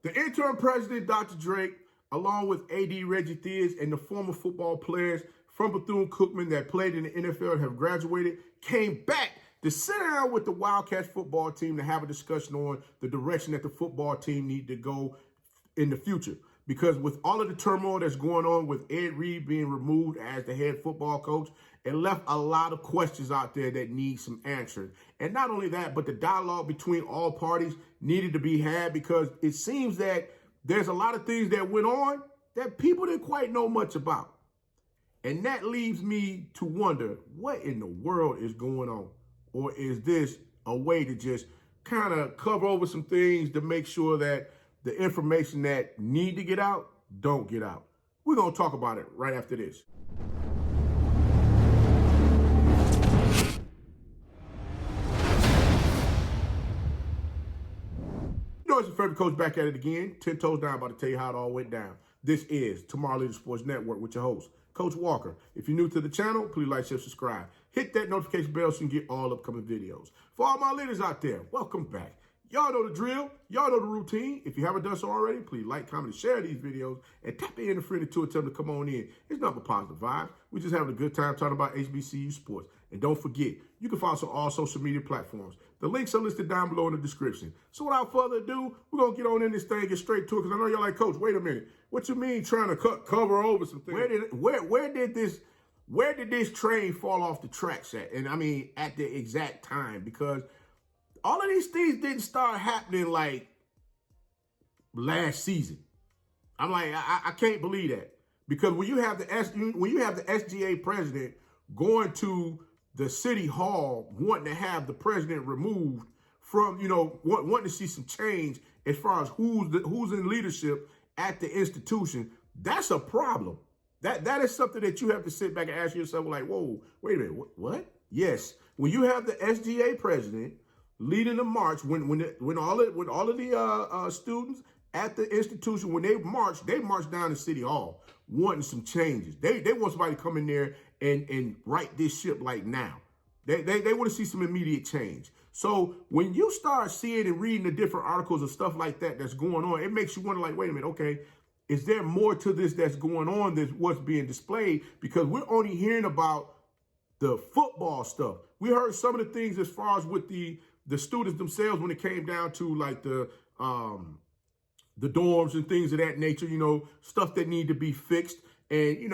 The interim president, Dr. Drake, along with AD Reggie Theius and the former football players from Bethune Cookman that played in the NFL and have graduated, came back to sit down with the Wildcats football team to have a discussion on the direction that the football team need to go in the future. Because with all of the turmoil that's going on with Ed Reed being removed as the head football coach, it left a lot of questions out there that need some answering. And not only that, but the dialogue between all parties needed to be had, because it seems that there's a lot of things that went on that people didn't quite know much about. And that leaves me to wonder, what in the world is going on? Or is this a way to just kind of cover over some things to make sure that the information that need to get out don't get out? We're going to talk about it right after this. You know, it's your favorite coach back at it again. 10 toes down, about to tell you how it all went down. This is Tomorrow Leader Sports Network with your host, Coach Walker. If you're new to the channel, please like, share, subscribe. Hit that notification bell so you can get all upcoming videos. For all my leaders out there, welcome back. Y'all know the drill. Y'all know the routine. If you haven't done so already, please like, comment, and share these videos. And tap in a friend or two and tell them to come on in. It's nothing but positive vibes. We're just having a good time talking about HBCU sports. And don't forget, you can follow us on all social media platforms. The links are listed down below in the description. So without further ado, we're going to get on in this thing and get straight to it. Because I know you're like, Coach, wait a minute. What you mean trying to cover over some things? Where did this train fall off the tracks at? And I mean, at the exact time, because all of these things didn't start happening like last season. I'm like, I can't believe that, because when you have the SGA president going to the city hall wanting to have the president removed from, wanting to see some change as far as who's in leadership at the institution, that's a problem. That is something that you have to sit back and ask yourself, like, whoa, wait a minute, what? Yes, when you have the SGA president leading the march, when all of the students at the institution, when they march down to City Hall wanting some changes. They want somebody to come in there and right this ship like now. They want to see some immediate change. So when you start seeing and reading the different articles and stuff like that that's going on, it makes you wonder, like, wait a minute, okay, is there more to this that's going on than what's being displayed? Because we're only hearing about the football stuff. We heard some of the things as far as with the students themselves when it came down to like the dorms and things of that nature, stuff that need to be fixed. And,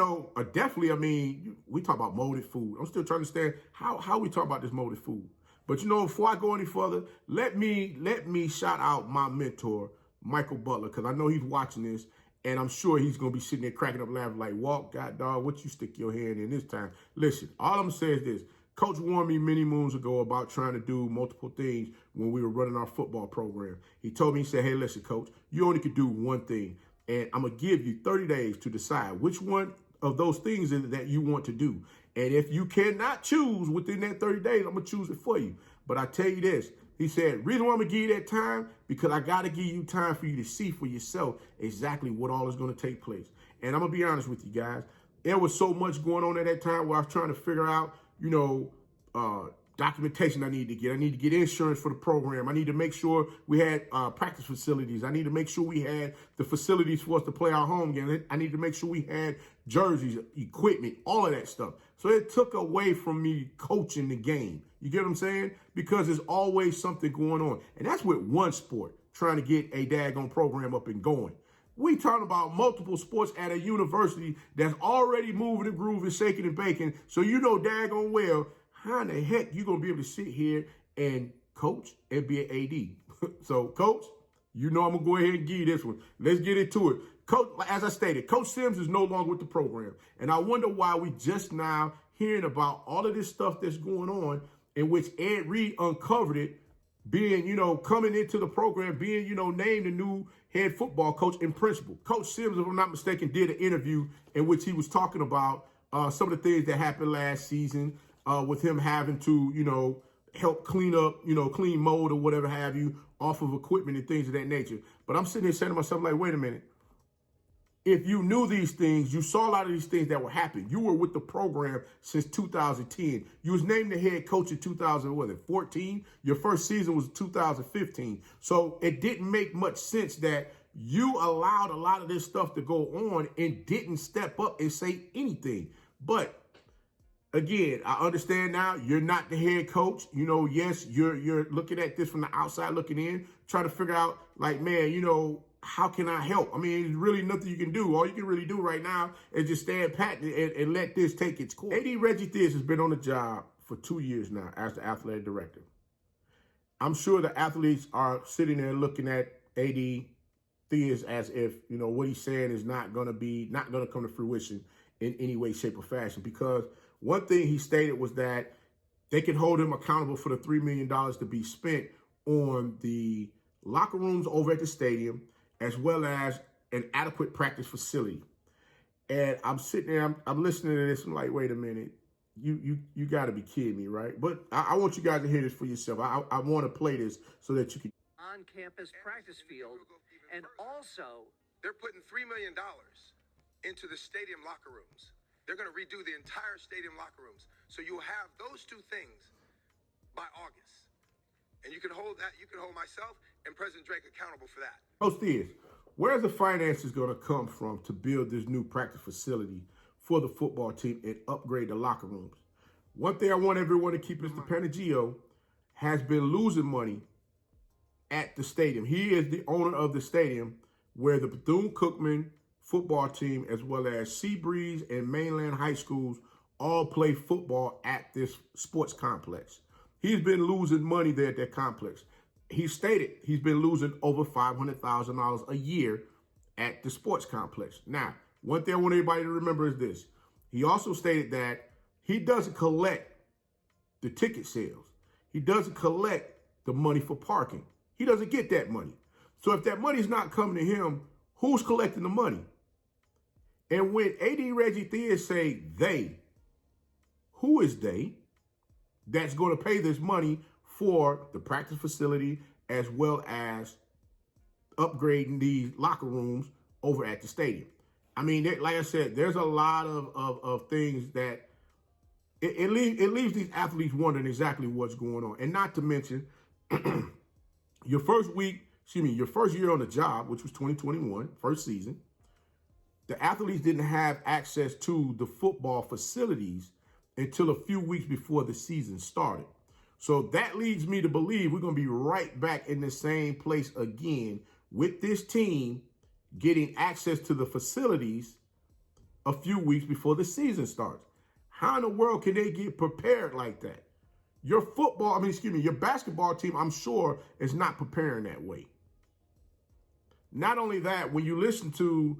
definitely, I mean, we talk about molded food. I'm still trying to understand how we talk about this molded food. But, before I go any further, let me shout out my mentor, Michael Butler, because I know he's watching this. And I'm sure he's going to be sitting there cracking up laughing like, Walt, God, dog, what you stick your hand in this time? Listen, all I'm going to say is this. Coach warned me many moons ago about trying to do multiple things when we were running our football program. He told me, he said, hey, listen, Coach, you only could do one thing. And I'm going to give you 30 days to decide which one of those things that you want to do. And if you cannot choose within that 30 days, I'm going to choose it for you. But I tell you this, he said, reason why I'm going to give you that time, because I got to give you time for you to see for yourself exactly what all is going to take place. And I'm going to be honest with you guys. There was so much going on at that time where I was trying to figure out, documentation I need to get. I need to get insurance for the program. I need to make sure we had practice facilities. I need to make sure we had the facilities for us to play our home game. I need to make sure we had jerseys, equipment, all of that stuff. So it took away from me coaching the game. You get what I'm saying? Because there's always something going on. And that's with one sport, trying to get a daggone program up and going. We talking about multiple sports at a university that's already moving and grooving, shaking and baking. So daggone well, how in the heck you going to be able to sit here and coach and be an AD? So, Coach, I'm going to go ahead and give you this one. Let's get into it. Coach, as I stated, Coach Sims is no longer with the program. And I wonder why we just now hearing about all of this stuff that's going on, in which Ed Reed uncovered it, being, coming into the program, being, named the new head football coach and principal. Coach Sims, if I'm not mistaken, did an interview in which he was talking about some of the things that happened last season with him having to, help clean up, clean mold or whatever have you off of equipment and things of that nature. But I'm sitting there saying to myself, like, wait a minute. If you knew these things, you saw a lot of these things that were happening. You were with the program since 2010. You was named the head coach in 2014. Your first season was 2015. So it didn't make much sense that You allowed a lot of this stuff to go on and didn't step up and say anything. But again, I understand now you're not the head coach. You know, yes, you're looking at this from the outside looking in, trying to figure out like, man, you know, how can I help? I mean, there's really nothing you can do. All you can really do right now is just stand pat and let this take its course. AD Reggie Theius has been on the job for 2 years now as the athletic director. I'm sure the athletes are sitting there looking at AD Theius as if, you know, what he's saying is not going to come to fruition in any way, shape, or fashion. Because one thing he stated was that they can hold him accountable for the $3 million to be spent on the locker rooms over at the stadium, as well as an adequate practice facility. And I'm sitting there, I'm listening to this. I'm like, wait a minute, you got to be kidding me, right? But I want you guys to hear this for yourself. I want to play this so that you can. On-campus practice field, and also they're putting $3 million into the stadium locker rooms. They're going to redo the entire stadium locker rooms. So you'll have those two things by August. And you can hold that, you can hold myself and President Drake accountable for that. Coach Theius, where's the finances going to come from to build this new practice facility for the football team and upgrade the locker rooms? One thing I want everyone to keep, Mr. Panagio has been losing money at the stadium. He is the owner of the stadium where the Bethune Cookman football team, as well as Seabreeze and Mainland high schools, all play football at this sports complex. He's been losing money there at that complex. He stated he's been losing over $500,000 a year at the sports complex. Now, one thing I want everybody to remember is this. He also stated that he doesn't collect the ticket sales. He doesn't collect the money for parking. He doesn't get that money. So if that money's not coming to him, who's collecting the money? And when AD Reggie Theius say they, who is they that's going to pay this money for the practice facility as well as upgrading these locker rooms over at the stadium? I mean, like I said, there's a lot of things that it leaves these athletes wondering exactly what's going on. And not to mention, your first year on the job, which was 2021, first season, the athletes didn't have access to the football facilities until a few weeks before the season started. So that leads me to believe we're going to be right back in the same place again with this team getting access to the facilities a few weeks before the season starts. How in the world can they get prepared like that? Your basketball team, I'm sure, is not preparing that way. Not only that, when you listen to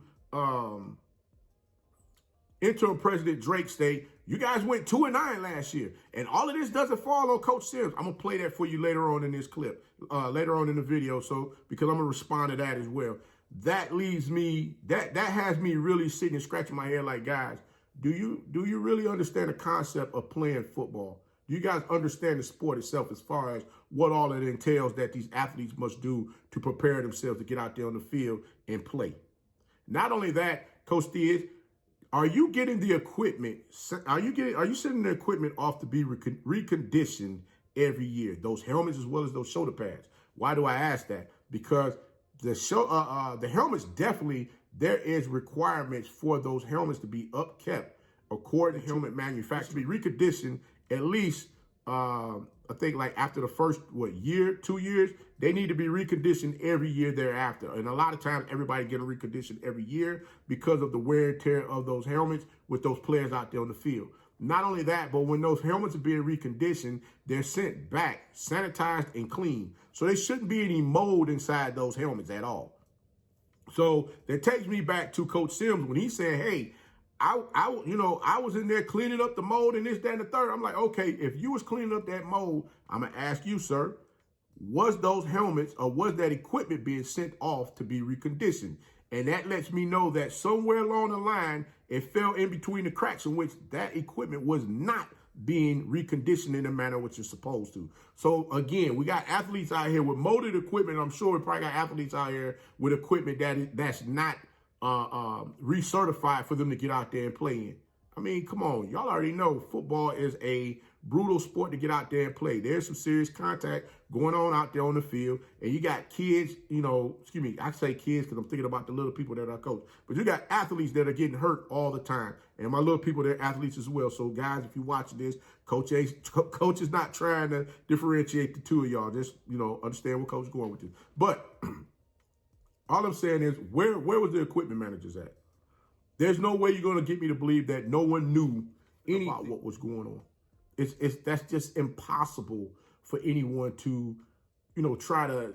Interim President Drake state, you guys went 2-9 last year. And all of this doesn't fall on Coach Sims. I'm going to play that for you later on in this clip, later on in the video, because I'm going to respond to that as well. That leaves me, that has me really sitting and scratching my head like, guys, do you really understand the concept of playing football? Do you guys understand the sport itself as far as what all it entails that these athletes must do to prepare themselves to get out there on the field and play? Not only that, Coach Theius, are you getting the equipment? Are you sending the equipment off to be reconditioned every year? Those helmets as well as those shoulder pads. Why do I ask that? Because the helmets, definitely there is requirements for those helmets to be upkept according to helmet manufacturer, to be reconditioned at least, I think like after the first, 2 years, they need to be reconditioned every year thereafter. And a lot of times everybody getting reconditioned every year because of the wear and tear of those helmets with those players out there on the field. Not only that, but when those helmets are being reconditioned, they're sent back, sanitized and clean. So there shouldn't be any mold inside those helmets at all. So that takes me back to Coach Sims when he said, hey, I was in there cleaning up the mold and this, that, and the third. I'm like, okay, if you was cleaning up that mold, I'm going to ask you, sir, was those helmets or was that equipment being sent off to be reconditioned? And that lets me know that somewhere along the line, it fell in between the cracks in which that equipment was not being reconditioned in the manner which it's supposed to. So again, we got athletes out here with molded equipment. I'm sure we probably got athletes out here with equipment that's not recertified for them to get out there and play in. I mean, come on. Y'all already know football is a brutal sport to get out there and play. There's some serious contact going on out there on the field. And you got kids, I say kids because I'm thinking about the little people that are coached. But you got athletes that are getting hurt all the time. And my little people, they're athletes as well. So, guys, if you're watching this, Coach is not trying to differentiate the two of y'all. Just, understand where Coach is going with this. But all I'm saying is, where was the equipment managers at? There's no way you're going to get me to believe that no one knew anything about what was going on. That's just impossible for anyone to, try to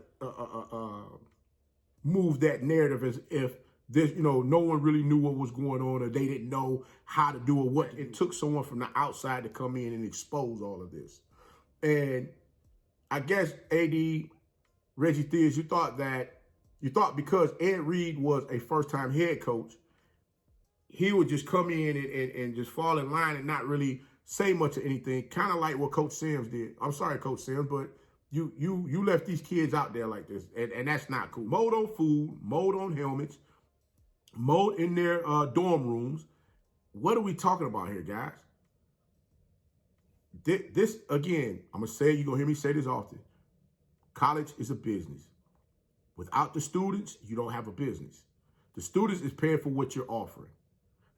move that narrative as if there's, no one really knew what was going on or they didn't know how to do it. What it took someone from the outside to come in and expose all of this. And I guess AD Reggie Theius, you thought because Ed Reed was a first-time head coach, he would just come in and just fall in line and not really say much of anything, kind of like what Coach Sims did. I'm sorry, Coach Sims, but you left these kids out there like this, and that's not cool. Mold on food, mold on helmets, mold in their dorm rooms. What are we talking about here, guys? This again, I'm going to say, you're going to hear me say this often. College is a business. Without the students, you don't have a business. The students is paying for what you're offering.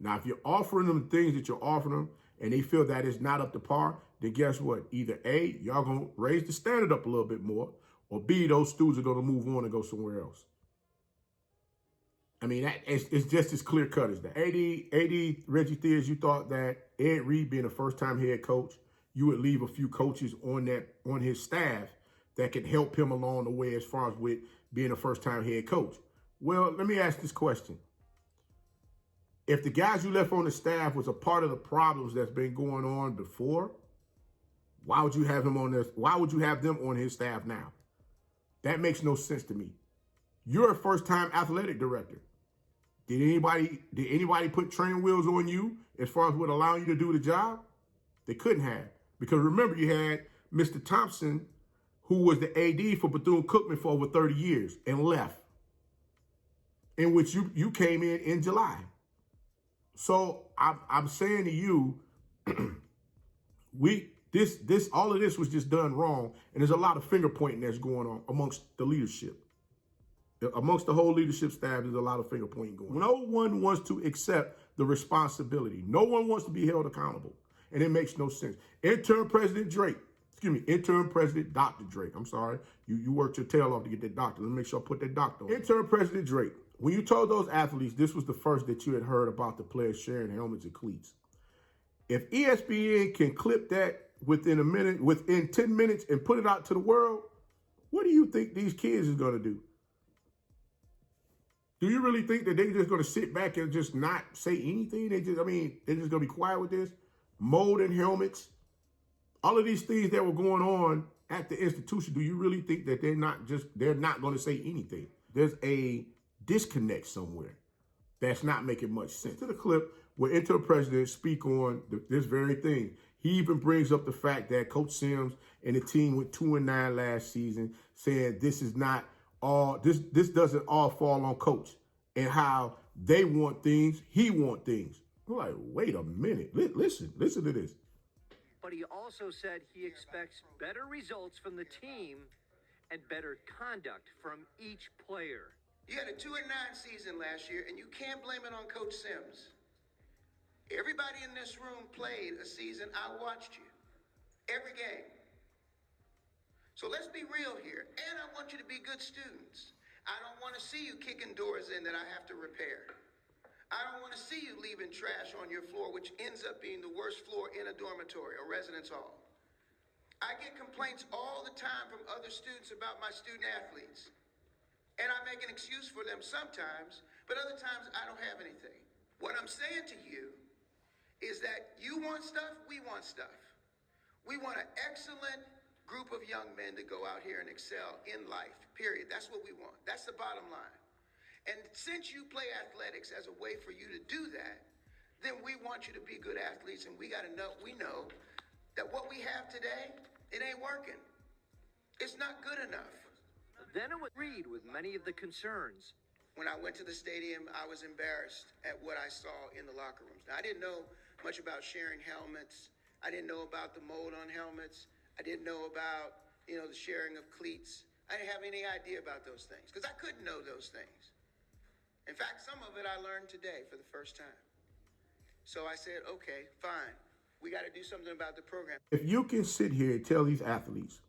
Now, if you're offering them the things that you're offering them and they feel that it's not up to par, then guess what? Either A, y'all going to raise the standard up a little bit more, or B, those students are going to move on and go somewhere else. I mean, it's just as clear cut as that. AD Reggie Theius, you thought that Ed Reed being a first-time head coach, you would leave a few coaches on his staff that could help him along the way as far as with being a first-time head coach. Well, let me ask this question. If the guys you left on the staff was a part of the problems that's been going on before, why would you have him on this? Why would you have them on his staff now? That makes no sense to me. You're a first-time athletic director. Did anybody put training wheels on you as far as what allowing you to do the job? They couldn't have. Because remember, you had Mr. Thompson, who was the AD for Bethune Cookman for over 30 years and left, in which you came in July. So I'm saying to you, all of this was just done wrong, and there's a lot of finger pointing that's going on amongst the leadership. Amongst the whole leadership staff, there's a lot of finger pointing going on. No one wants to accept the responsibility. No one wants to be held accountable, and it makes no sense. Interim President Dr. Drake. I'm sorry. You worked your tail off to get that doctor. Let me make sure I put that doctor on. Interim President Drake. When you told those athletes this was the first that you had heard about the players sharing helmets and cleats, if ESPN can clip that within 10 minutes and put it out to the world, what do you think these kids is going to do? Do you really think that they're just going to sit back and just not say anything? They're just going to be quiet with this? Mold and helmets, all of these things that were going on at the institution, do you really think that they're not going to say anything? There's a disconnect somewhere that's not making much sense. To the clip where Interim President speak on this very thing. He even brings up the fact that Coach Sims and the team went 2-9 last season, saying this is not all, this doesn't all fall on Coach and how they want things, he want things. I'm like, wait a minute. Listen to this. But he also said he expects better results from the team and better conduct from each player. You had a 2-9 season last year, and you can't blame it on Coach Sims. Everybody in this room played a season. I watched you. Every game. So let's be real here. And I want you to be good students. I don't want to see you kicking doors in that I have to repair. I don't want to see you leaving trash on your floor, which ends up being the worst floor in a dormitory or residence hall. I get complaints all the time from other students about my student athletes. And I make an excuse for them sometimes, but other times I don't have anything. What I'm saying to you is that you want stuff, we want stuff. We want an excellent group of young men to go out here and excel in life, period. That's what we want. That's the bottom line. And since you play athletics as a way for you to do that, then we want you to be good athletes, and we know that what we have today, it ain't working. It's not good enough. Then it would read with many of the concerns. When I went to the stadium, I was embarrassed at what I saw in the locker rooms. Now, I didn't know much about sharing helmets. I didn't know about the mold on helmets. I didn't know about, the sharing of cleats. I didn't have any idea about those things because I couldn't know those things. In fact, some of it I learned today for the first time. So I said, okay, fine. We got to do something about the program. If you can sit here and tell these athletes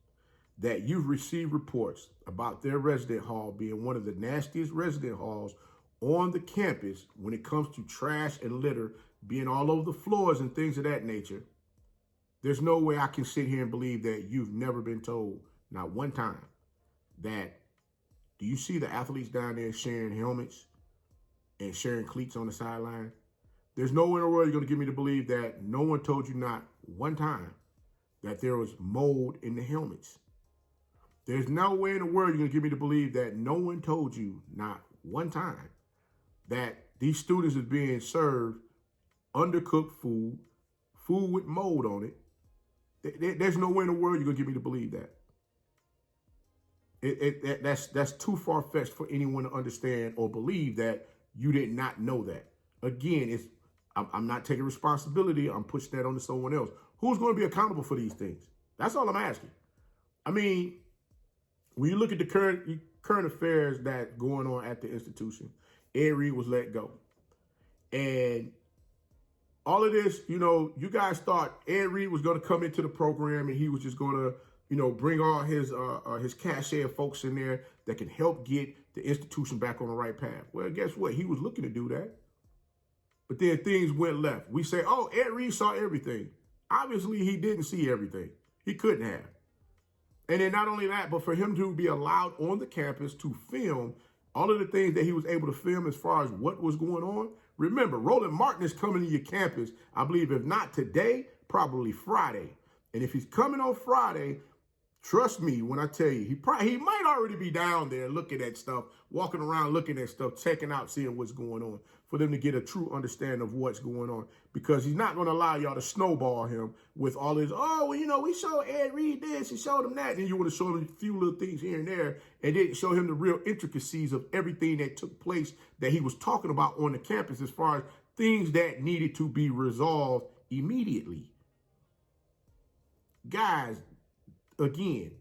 that you've received reports about their resident hall being one of the nastiest resident halls on the campus when it comes to trash and litter being all over the floors and things of that nature, there's no way I can sit here and believe that you've never been told, not one time, that do you see the athletes down there sharing helmets and sharing cleats on the sideline? There's no way in the world you're going to get me to believe that no one told you not one time that there was mold in the helmets. There's no way in the world you're going to get me to believe that no one told you not one time that these students are being served undercooked food, food with mold on it. There's no way in the world you're going to get me to believe that. That's too far-fetched for anyone to understand or believe that you did not know that. Again, I'm not taking responsibility. I'm pushing that onto someone else. Who's going to be accountable for these things? That's all I'm asking. I mean, when you look at the current affairs that's going on at the institution, Ed Reed was let go. And all of this, you guys thought Ed Reed was going to come into the program and he was just going to, bring all his cachet of folks in there that can help get the institution back on the right path. Well, guess what? He was looking to do that. But then things went left. We say, oh, Ed Reed saw everything. Obviously, he didn't see everything. He couldn't have. And then not only that, but for him to be allowed on the campus to film all of the things that he was able to film as far as what was going on. Remember, Roland Martin is coming to your campus, I believe, if not today, probably Friday. And if he's coming on Friday, trust me when I tell you, he might already be down there looking at stuff, walking around looking at stuff, checking out, seeing what's going on, for them to get a true understanding of what's going on. Because he's not going to allow y'all to snowball him with all this, we showed Ed Reed this and showed him that. And you want to show him a few little things here and there and didn't show him the real intricacies of everything that took place that he was talking about on the campus as far as things that needed to be resolved immediately. Guys, again,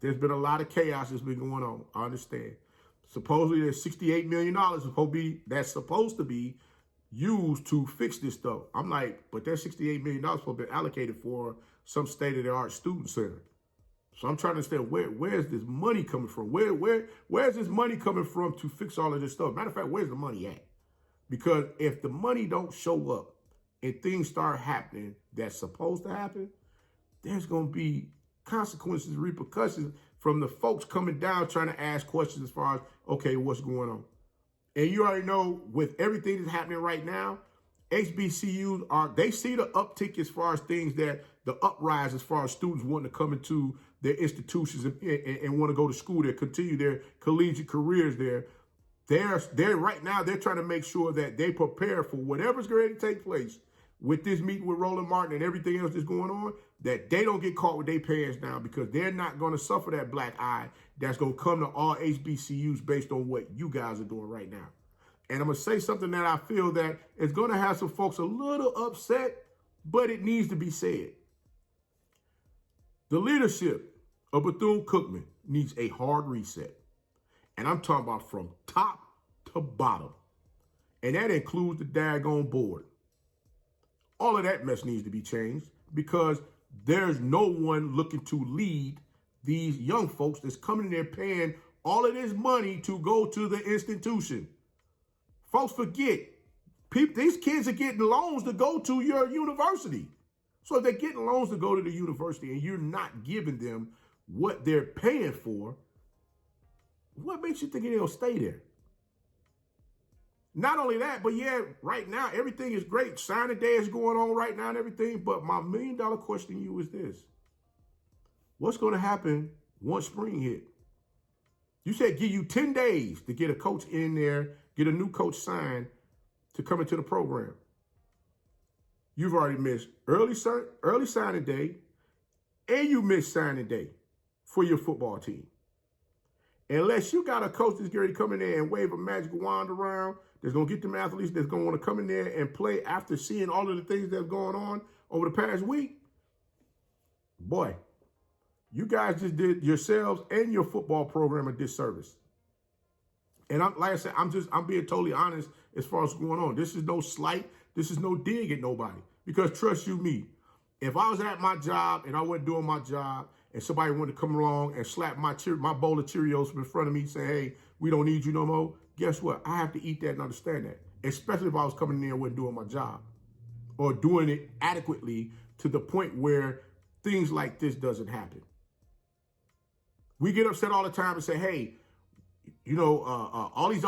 there's been a lot of chaos that's been going on. I understand. Supposedly there's $68 million that's supposed to be used to fix this stuff. I'm like, but that $68 million supposed to be allocated for some state-of-the-art student center. So I'm trying to understand where's this money coming from? Where's this money coming from to fix all of this stuff? Matter of fact, where's the money at? Because if the money don't show up and things start happening that's supposed to happen, there's going to be consequences, repercussions from the folks coming down trying to ask questions as far as, okay, what's going on? And you already know with everything that's happening right now, HBCUs they see the uptick as far as things that the uprise as far as students wanting to come into their institutions and want to go to school there, continue their collegiate careers there. They're right now, they're trying to make sure that they prepare for whatever's going to take place with this meeting with Roland Martin and everything else that's going on, that they don't get caught with their pants down, because they're not going to suffer that black eye that's going to come to all HBCUs based on what you guys are doing right now. And I'm going to say something that I feel that is going to have some folks a little upset, but it needs to be said. The leadership of Bethune Cookman needs a hard reset. And I'm talking about from top to bottom. And that includes the daggone board. All of that mess needs to be changed, because there's no one looking to lead these young folks that's coming in there paying all of this money to go to the institution. Folks forget, these kids are getting loans to go to your university. So if they're getting loans to go to the university and you're not giving them what they're paying for, what makes you think they'll stay there? Not only that, but yeah, right now, everything is great. Signing day is going on right now and everything. But my $1 million question to you is this. What's going to happen once spring hit? You said give you 10 days to get a coach in there, get a new coach signed to come into the program. You've already missed early signing day, and you missed signing day for your football team. Unless you got a coach that's going to come in there and wave a magic wand around, that's going to get them athletes that's going to want to come in there and play after seeing all of the things that's going on over the past week, boy, you guys just did yourselves and your football program a disservice. And like I said, I'm being totally honest as far as what's going on. This is no slight. This is no dig at nobody. Because trust you me, if I was at my job and I wasn't doing my job and somebody wanted to come along and slap my bowl of Cheerios in front of me and say, hey, we don't need you no more, guess what? I have to eat that and understand that. Especially if I was coming in there and wasn't doing my job or doing it adequately to the point where things like this doesn't happen. We get upset all the time and say, hey, you know, all these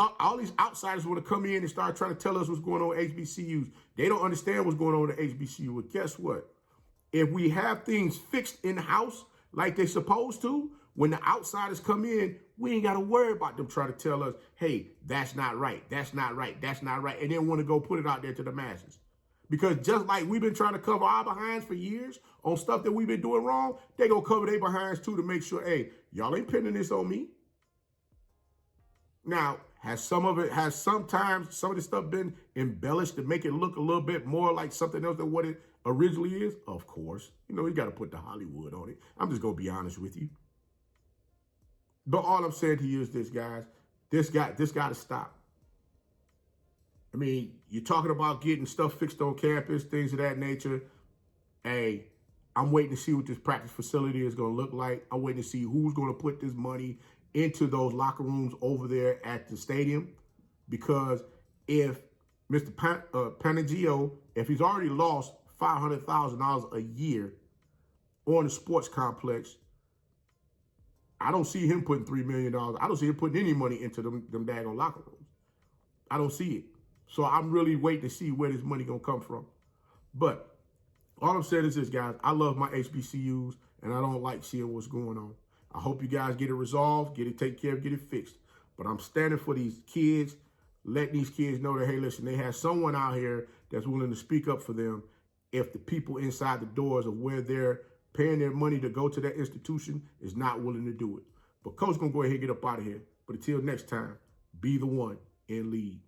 outsiders want to come in and start trying to tell us what's going on with HBCUs. They don't understand what's going on with the HBCU. But guess what? If we have things fixed in-house like they're supposed to, when the outsiders come in, we ain't got to worry about them trying to tell us, hey, that's not right, that's not right, that's not right, and then want to go put it out there to the masses. Because just like we've been trying to cover our behinds for years on stuff that we've been doing wrong, they going to cover their behinds too to make sure, hey, y'all ain't pinning this on me. Now, sometimes some of this stuff been embellished to make it look a little bit more like something else than what it originally is? Of course. You know, you got to put the Hollywood on it. I'm just going to be honest with you. But all I'm saying to you is this, guys. This got to stop. I mean, you're talking about getting stuff fixed on campus, things of that nature. Hey, I'm waiting to see what this practice facility is going to look like. I'm waiting to see who's going to put this money into those locker rooms over there at the stadium. Because if Mr. Panagio, if he's already lost $500,000 a year on the sports complex, I don't see him putting $3 million. I don't see him putting any money into them daggone locker rooms. I don't see it. So I'm really waiting to see where this money going to come from. But all I'm saying is this, guys. I love my HBCUs, and I don't like seeing what's going on. I hope you guys get it resolved, get it taken care of, get it fixed. But I'm standing for these kids, letting these kids know that, hey, listen, they have someone out here that's willing to speak up for them if the people inside the doors of where they're paying their money to go to that institution is not willing to do it. But Coach going to go ahead and get up out of here. But until next time, be the one and lead.